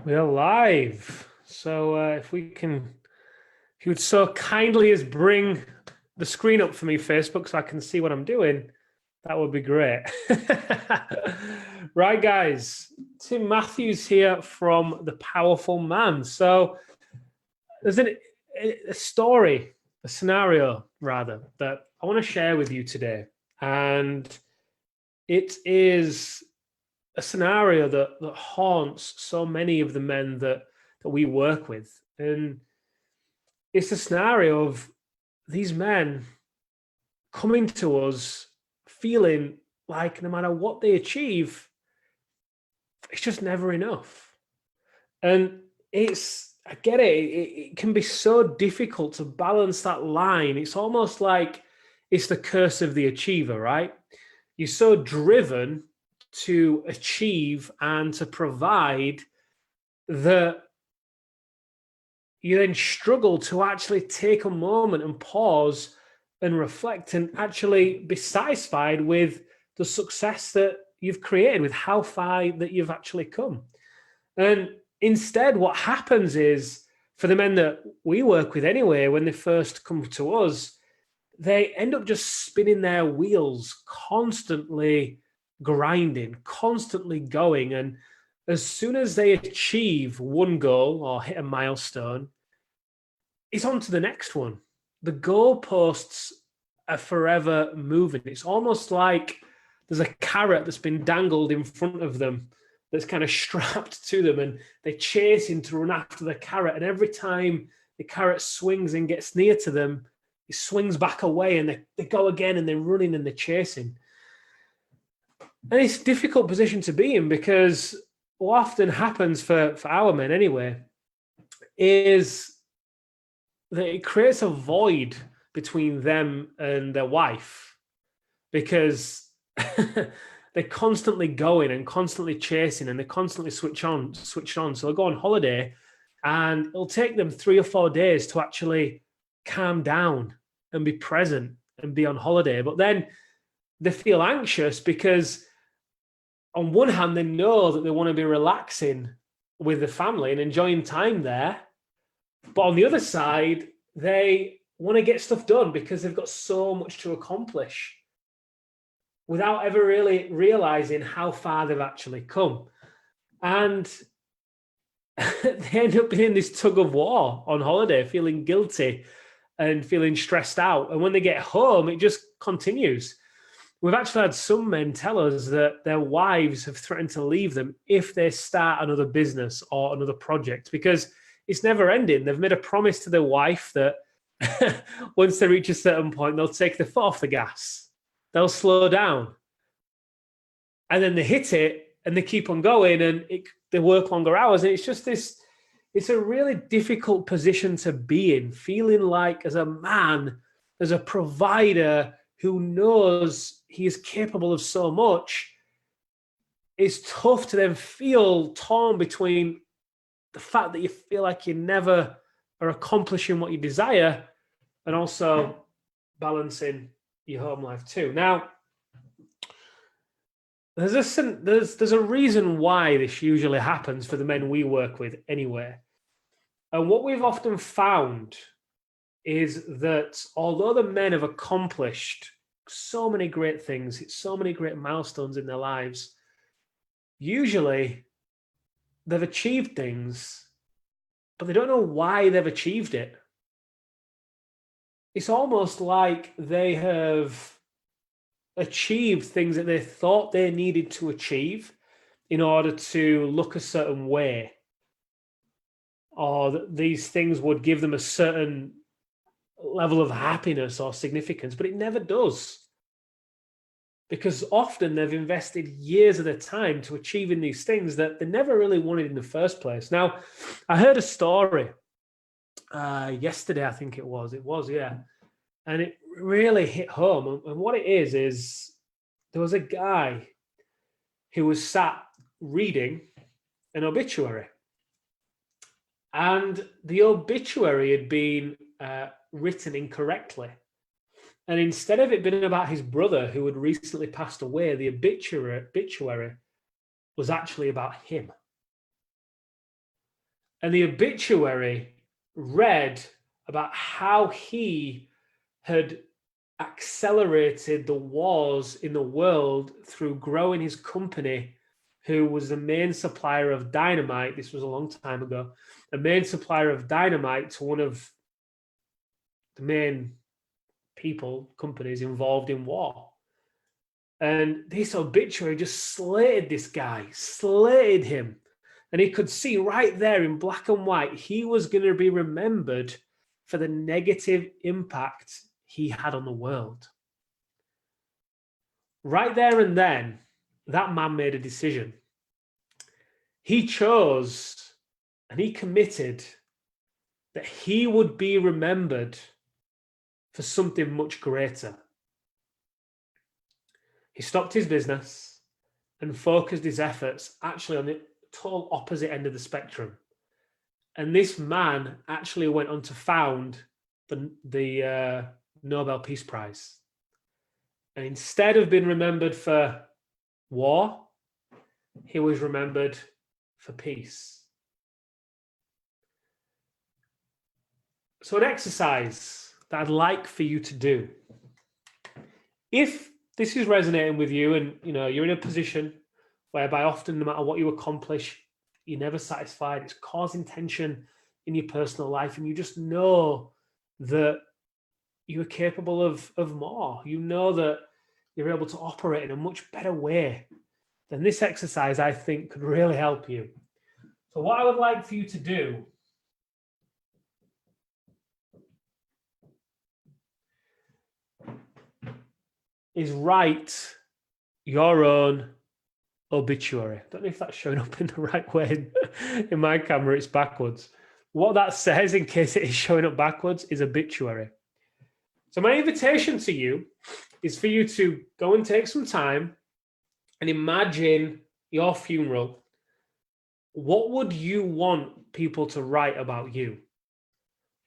We're live. So if you would so kindly as bring the screen up for me, Facebook, so I can see what I'm doing, that would be great. Right, guys. Tim Matthews here from The Powerful Man. So there's a story, a scenario rather, that I want to share with you today. And it is a scenario that haunts so many of the men that we work with. And it's a scenario of these men coming to us feeling like no matter what they achieve, it's just never enough. And I get it, it can be so difficult to balance that line. It's almost like it's the curse of the achiever, right? You're so driven to achieve and to provide that you then struggle to actually take a moment and pause and reflect and actually be satisfied with the success that you've created, with how far that you've actually come. And instead, what happens is, for the men that we work with anyway, when they first come to us, they end up just spinning their wheels, constantly grinding, constantly going. And as soon as they achieve one goal or hit a milestone, it's on to the next one. The goalposts are forever moving. It's almost like there's a carrot that's been dangled in front of them that's kind of strapped to them, and they're chasing to run after the carrot. And every time the carrot swings and gets near to them, it swings back away, and they go again, and they're running and they're chasing. And it's a difficult position to be in, because what often happens for our men anyway is that it creates a void between them and their wife, because they're constantly going and constantly chasing, and they constantly switched on. So they'll go on holiday, and it'll take them 3 or 4 days to actually calm down and be present and be on holiday. But then they feel anxious because on one hand, they know that they want to be relaxing with the family and enjoying time there. But on the other side, they want to get stuff done because they've got so much to accomplish without ever really realizing how far they've actually come. And they end up being in this tug of war on holiday, feeling guilty and feeling stressed out. And when they get home, it just continues. We've actually had some men tell us that their wives have threatened to leave them if they start another business or another project, because it's never ending. They've made a promise to their wife that once they reach a certain point, they'll take their foot off the gas. They'll slow down. And then they hit it and they keep on going, and they work longer hours. And it's just this, it's a really difficult position to be in, feeling like as a man, as a provider who knows he is capable of so much. It's tough to then feel torn between the fact that you feel like you never are accomplishing what you desire, and also balancing your home life too. Now, there's a reason why this usually happens for the men we work with anyway. And what we've often found is that although the men have accomplished so many great things, hit so many great milestones in their lives, usually they've achieved things, but they don't know why they've achieved it. It's almost like they have achieved things that they thought they needed to achieve in order to look a certain way, or that these things would give them a certain level of happiness or significance, but it never does. Because often they've invested years of their time to achieving these things that they never really wanted in the first place. Now, I heard a story yesterday, I think it was, yeah. And it really hit home. And what it is there was a guy who was sat reading an obituary. And the obituary had been written incorrectly. And instead of it being about his brother who had recently passed away, the obituary was actually about him. And the obituary read about how he had accelerated the wars in the world through growing his company, who was the main supplier of dynamite. This was a long time ago. A main supplier of dynamite to one of the main companies involved in war. And this obituary just slated this guy, slated him. And he could see right there in black and white, he was going to be remembered for the negative impact he had on the world. Right there and then, that man made a decision. He chose and he committed that he would be remembered for something much greater. He stopped his business and focused his efforts actually on the total opposite end of the spectrum. And this man actually went on to found the Nobel Peace Prize. And instead of being remembered for war, he was remembered for peace. So an exercise that I'd like for you to do, if this is resonating with you and you're in a position whereby often no matter what you accomplish, you're never satisfied, it's causing tension in your personal life, and you just know that you are capable of more, you know that you're able to operate in a much better way, then this exercise, I think, could really help you. So what I would like for you to do is write your own obituary. I don't know if that's showing up in the right way. In my camera, it's backwards. What that says, in case it is showing up backwards, is obituary. So my invitation to you is for you to go and take some time and imagine your funeral. What would you want people to write about you?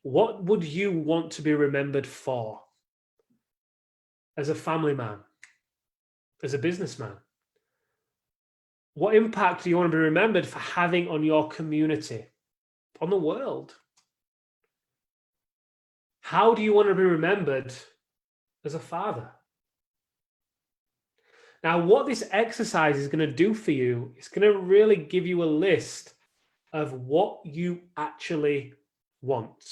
What would you want to be remembered for? As a family man, as a businessman? What impact do you want to be remembered for having on your community, on the world? How do you want to be remembered as a father? Now, what this exercise is going to do for you, it's going to really give you a list of what you actually want.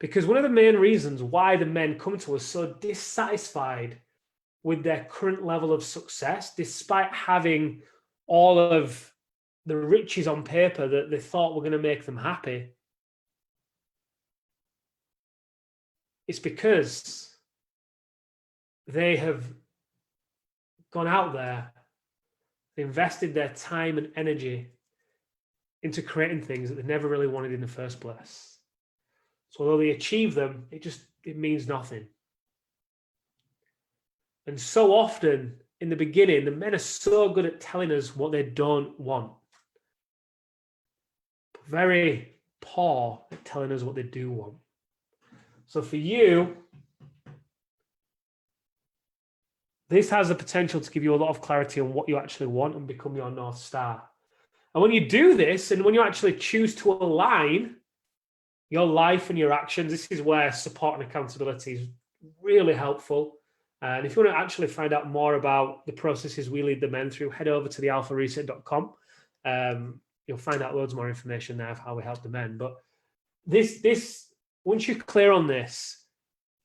Because one of the main reasons why the men come to us so dissatisfied with their current level of success, despite having all of the riches on paper that they thought were going to make them happy, it's because they have gone out there, invested their time and energy into creating things that they never really wanted in the first place. So although they achieve them, it means nothing. And so often in the beginning, the men are so good at telling us what they don't want, but very poor at telling us what they do want. So for you, this has the potential to give you a lot of clarity on what you actually want and become your North Star. And when you do this, and when you actually choose to align your life and your actions, this is where support and accountability is really helpful. And if you want to actually find out more about the processes we lead the men through, head over to thealphareset.com. You'll find out loads more information there of how we help the men. But this once you're clear on this,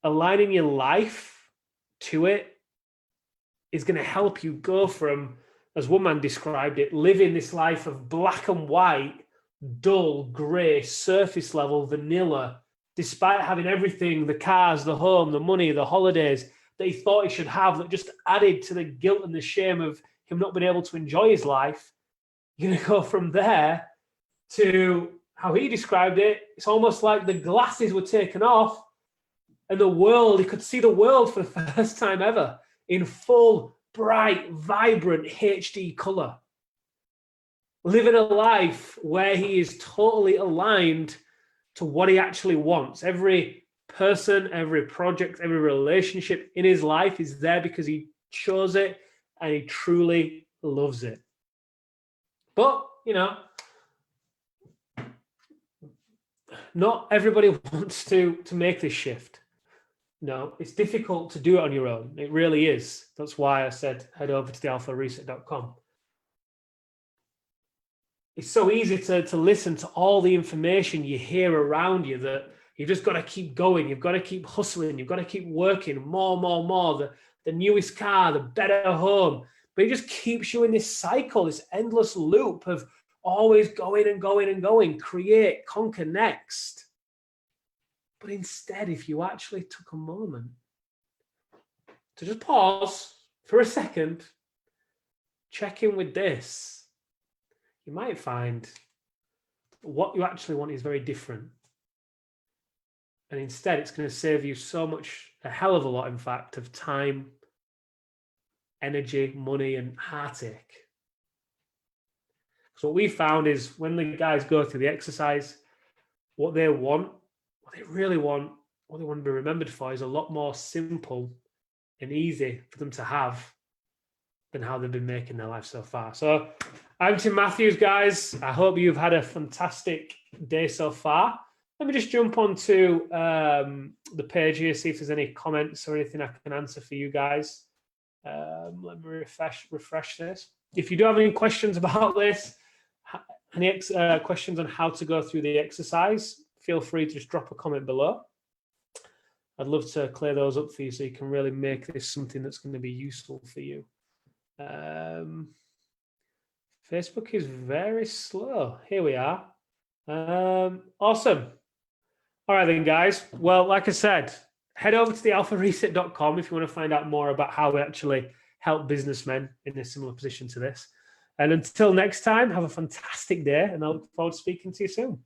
aligning your life to it is going to help you go from, as one man described it, living this life of black and white, dull, grey, surface level, vanilla, despite having everything, the cars, the home, the money, the holidays that he thought he should have, that just added to the guilt and the shame of him not being able to enjoy his life. You're going to go from there to how he described it. It's almost like the glasses were taken off and the world, he could see the world for the first time ever in full, bright, vibrant HD color. Living a life where he is totally aligned to what he actually wants. Every person, every project, every relationship in his life is there because he chose it and he truly loves it. But, not everybody wants to make this shift. No, it's difficult to do it on your own. It really is. That's why I said head over to thealphareset.com. It's so easy to listen to all the information you hear around you that you've just got to keep going. You've got to keep hustling. You've got to keep working more. The newest car, the better home. But it just keeps you in this cycle, this endless loop of always going and going and going. Create, conquer next. But instead, if you actually took a moment to just pause for a second, check in with this, you might find what you actually want is very different. And instead, it's going to save you so much, a hell of a lot, in fact, of time, energy, money, and heartache. So what we found is when the guys go through the exercise, what they want, what they really want, what they want to be remembered for is a lot more simple and easy for them to have than how they've been making their life so far. So I'm Tim Matthews, guys. I hope you've had a fantastic day so far. Let me just jump onto the page here, see if there's any comments or anything I can answer for you guys. Let me refresh this. If you do have any questions about this, any questions on how to go through the exercise, feel free to just drop a comment below. I'd love to clear those up for you so you can really make this something that's going to be useful for you. Facebook is very slow. Here we are. Awesome. All right then, guys. Well, like I said, head over to thealphareset.com if you want to find out more about how we actually help businessmen in a similar position to this. And until next time, have a fantastic day, and I look forward to speaking to you soon.